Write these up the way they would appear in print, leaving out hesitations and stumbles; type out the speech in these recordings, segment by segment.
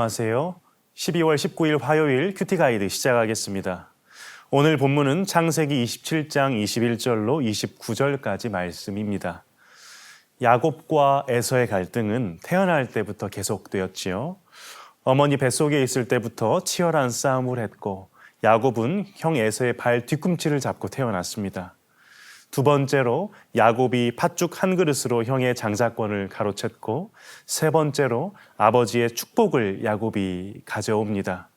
안녕하세요. 12월 19일 화요일 큐티 가이드 시작하겠습니다. 오늘 본문은 창세기 27장 21절로 29절까지 말씀입니다. 야곱과 에서의 갈등은 태어날 때부터 계속되었지요. 어머니 뱃속에 있을 때부터 치열한 싸움을 했고 야곱은 형 에서의 발 뒤꿈치를 잡고 태어났습니다. 두 번째로 야곱이 팥죽 한 그릇으로 형의 장자권을 가로챘고 세 번째로 아버지의 축복을 야곱이 가져옵니다.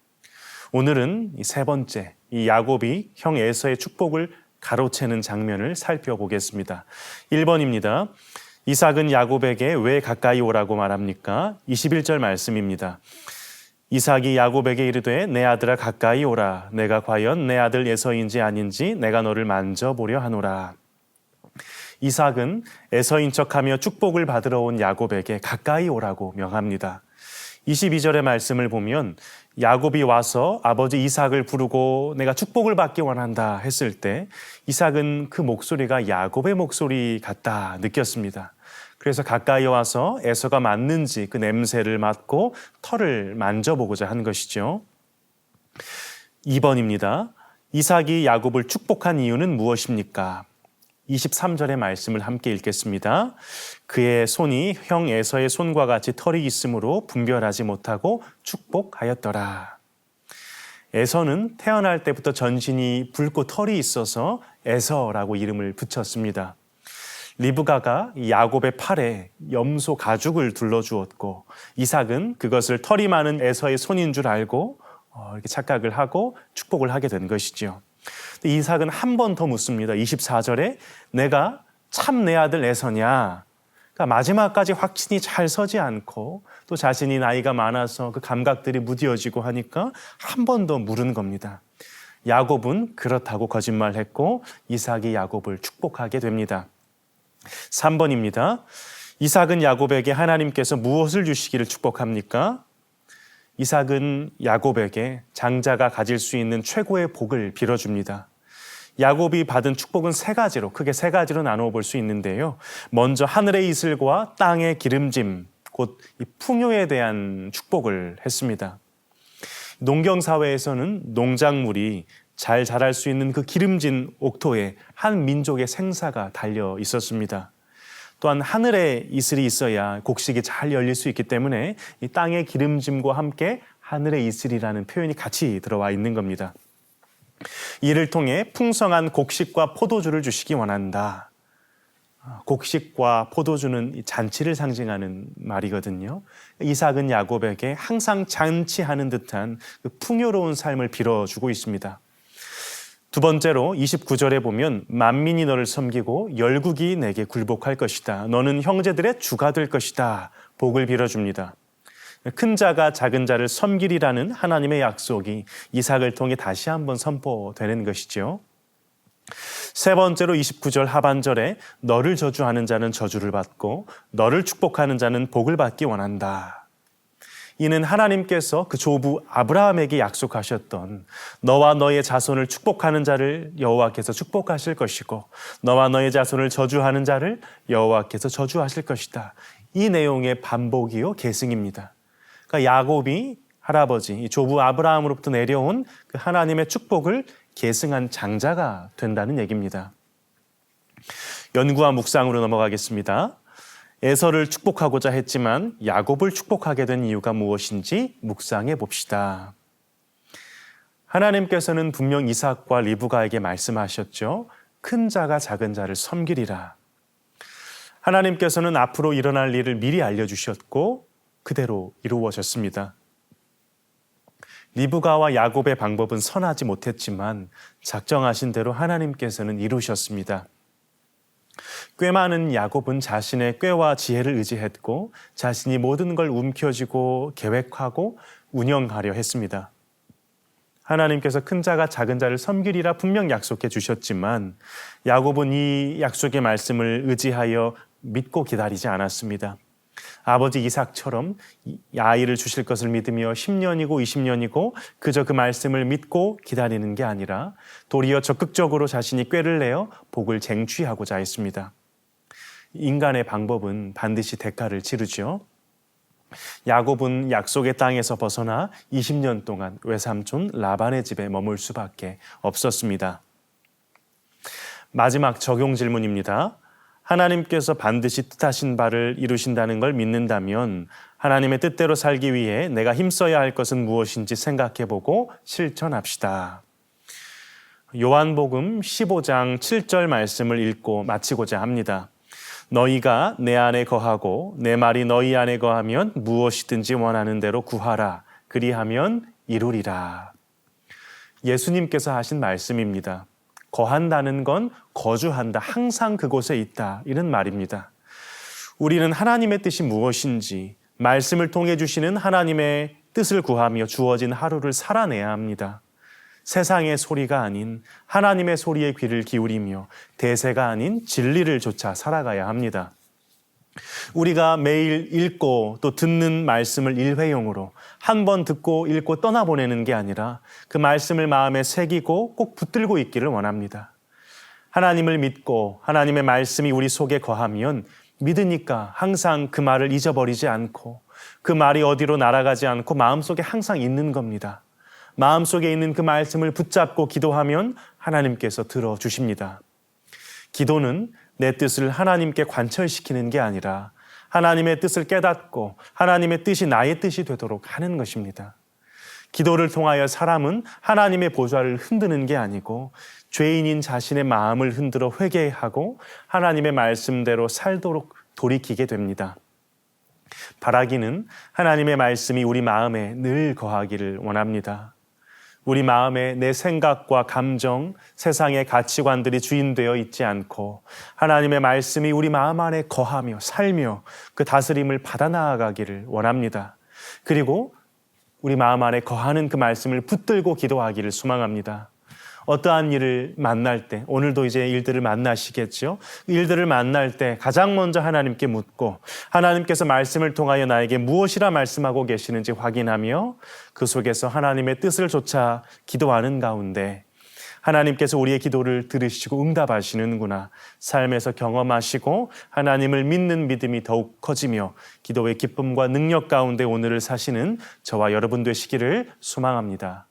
오늘은 이 세 번째, 이 야곱이 형 에서의 축복을 가로채는 장면을 살펴보겠습니다. 1번입니다. 이삭은 야곱에게 왜 가까이 오라고 말합니까? 21절 말씀입니다. 이삭이 야곱에게 이르되 내 아들아 가까이 오라. 내가 과연 내 아들 에서인지 아닌지 내가 너를 만져보려 하노라. 이삭은 에서인 척하며 축복을 받으러 온 야곱에게 가까이 오라고 명합니다. 22절의 말씀을 보면 야곱이 와서 아버지 이삭을 부르고 내가 축복을 받기 원한다 했을 때 이삭은 그 목소리가 야곱의 목소리 같다 느꼈습니다. 그래서 가까이 와서 에서가 맞는지 그 냄새를 맡고 털을 만져보고자 한 것이죠. 2번입니다. 이삭이 야곱을 축복한 이유는 무엇입니까? 23절의 말씀을 함께 읽겠습니다. 그의 손이 형 에서의 손과 같이 털이 있으므로 분별하지 못하고 축복하였더라. 에서는 태어날 때부터 전신이 붉고 털이 있어서 에서라고 이름을 붙였습니다. 리브가가 야곱의 팔에 염소 가죽을 둘러주었고 이삭은 그것을 털이 많은 에서의 손인 줄 알고 이렇게 착각을 하고 축복을 하게 된 것이죠. 이삭은 한 번 더 묻습니다. 24절에 내가 참 내 아들 에서냐? 그러니까 마지막까지 확신이 잘 서지 않고 또 자신이 나이가 많아서 그 감각들이 무뎌지고 하니까 한 번 더 물은 겁니다. 야곱은 그렇다고 거짓말했고 이삭이 야곱을 축복하게 됩니다. 3번입니다. 이삭은 야곱에게 하나님께서 무엇을 주시기를 축복합니까? 이삭은 야곱에게 장자가 가질 수 있는 최고의 복을 빌어줍니다. 야곱이 받은 축복은 크게 세 가지로 나누어 볼 수 있는데요. 먼저 하늘의 이슬과 땅의 기름짐, 곧 이 풍요에 대한 축복을 했습니다. 농경사회에서는 농작물이 잘 자랄 수 있는 그 기름진 옥토에 한 민족의 생사가 달려 있었습니다. 또한 하늘의 이슬이 있어야 곡식이 잘 열릴 수 있기 때문에 이 땅의 기름짐과 함께 하늘의 이슬이라는 표현이 같이 들어와 있는 겁니다. 이를 통해 풍성한 곡식과 포도주를 주시기 원한다. 곡식과 포도주는 잔치를 상징하는 말이거든요. 이삭은 야곱에게 항상 잔치하는 듯한 그 풍요로운 삶을 빌어주고 있습니다. 두 번째로 29절에 보면 만민이 너를 섬기고 열국이 내게 굴복할 것이다. 너는 형제들의 주가 될 것이다. 복을 빌어줍니다. 큰 자가 작은 자를 섬기리라는 하나님의 약속이 이삭을 통해 다시 한번 선포되는 것이죠. 세 번째로 29절 하반절에 너를 저주하는 자는 저주를 받고 너를 축복하는 자는 복을 받기 원한다. 이는 하나님께서 그 조부 아브라함에게 약속하셨던 너와 너의 자손을 축복하는 자를 여호와께서 축복하실 것이고 너와 너의 자손을 저주하는 자를 여호와께서 저주하실 것이다. 이 내용의 반복이요 계승입니다. 그러니까 야곱이 할아버지 조부 아브라함으로부터 내려온 그 하나님의 축복을 계승한 장자가 된다는 얘기입니다. 연구와 묵상으로 넘어가겠습니다. 에서를 축복하고자 했지만 야곱을 축복하게 된 이유가 무엇인지 묵상해 봅시다. 하나님께서는 분명 이삭과 리브가에게 말씀하셨죠. 큰 자가 작은 자를 섬기리라. 하나님께서는 앞으로 일어날 일을 미리 알려주셨고 그대로 이루어졌습니다. 리브가와 야곱의 방법은 선하지 못했지만 작정하신 대로 하나님께서는 이루셨습니다. 꽤 많은 야곱은 자신의 꾀와 지혜를 의지했고 자신이 모든 걸 움켜쥐고 계획하고 운영하려 했습니다. 하나님께서 큰 자가 작은 자를 섬기리라 분명 약속해 주셨지만 야곱은 이 약속의 말씀을 의지하여 믿고 기다리지 않았습니다. 아버지 이삭처럼 아이를 주실 것을 믿으며 10년이고 20년이고 그저 그 말씀을 믿고 기다리는 게 아니라 도리어 적극적으로 자신이 꾀를 내어 복을 쟁취하고자 했습니다. 인간의 방법은 반드시 대가를 치르죠. 야곱은 약속의 땅에서 벗어나 20년 동안 외삼촌 라반의 집에 머물 수밖에 없었습니다. 마지막 적용 질문입니다. 하나님께서 반드시 뜻하신 바를 이루신다는 걸 믿는다면 하나님의 뜻대로 살기 위해 내가 힘써야 할 것은 무엇인지 생각해보고 실천합시다. 요한복음 15장 7절 말씀을 읽고 마치고자 합니다. 너희가 내 안에 거하고 내 말이 너희 안에 거하면 무엇이든지 원하는 대로 구하라. 그리하면 이루리라. 예수님께서 하신 말씀입니다. 거한다는 건 거주한다, 항상 그곳에 있다, 이런 말입니다. 우리는 하나님의 뜻이 무엇인지 말씀을 통해 주시는 하나님의 뜻을 구하며 주어진 하루를 살아내야 합니다. 세상의 소리가 아닌 하나님의 소리에 귀를 기울이며 대세가 아닌 진리를 좇아 살아가야 합니다. 우리가 매일 읽고 또 듣는 말씀을 일회용으로 한 번 듣고 읽고 떠나보내는 게 아니라 그 말씀을 마음에 새기고 꼭 붙들고 있기를 원합니다. 하나님을 믿고 하나님의 말씀이 우리 속에 거하면 믿으니까 항상 그 말을 잊어버리지 않고 그 말이 어디로 날아가지 않고 마음속에 항상 있는 겁니다. 마음속에 있는 그 말씀을 붙잡고 기도하면 하나님께서 들어주십니다. 기도는 내 뜻을 하나님께 관철시키는 게 아니라 하나님의 뜻을 깨닫고 하나님의 뜻이 나의 뜻이 되도록 하는 것입니다. 기도를 통하여 사람은 하나님의 보좌를 흔드는 게 아니고 죄인인 자신의 마음을 흔들어 회개하고 하나님의 말씀대로 살도록 돌이키게 됩니다. 바라기는 하나님의 말씀이 우리 마음에 늘 거하기를 원합니다. 우리 마음에 내 생각과 감정, 세상의 가치관들이 주인되어 있지 않고 하나님의 말씀이 우리 마음 안에 거하며 살며 그 다스림을 받아 나아가기를 원합니다. 그리고 우리 마음 안에 거하는 그 말씀을 붙들고 기도하기를 소망합니다. 어떠한 일을 만날 때, 오늘도 이제 일들을 만나시겠죠? 일들을 만날 때 가장 먼저 하나님께 묻고 하나님께서 말씀을 통하여 나에게 무엇이라 말씀하고 계시는지 확인하며 그 속에서 하나님의 뜻을 좇아 기도하는 가운데 하나님께서 우리의 기도를 들으시고 응답하시는구나, 삶에서 경험하시고 하나님을 믿는 믿음이 더욱 커지며 기도의 기쁨과 능력 가운데 오늘을 사시는 저와 여러분 되시기를 소망합니다.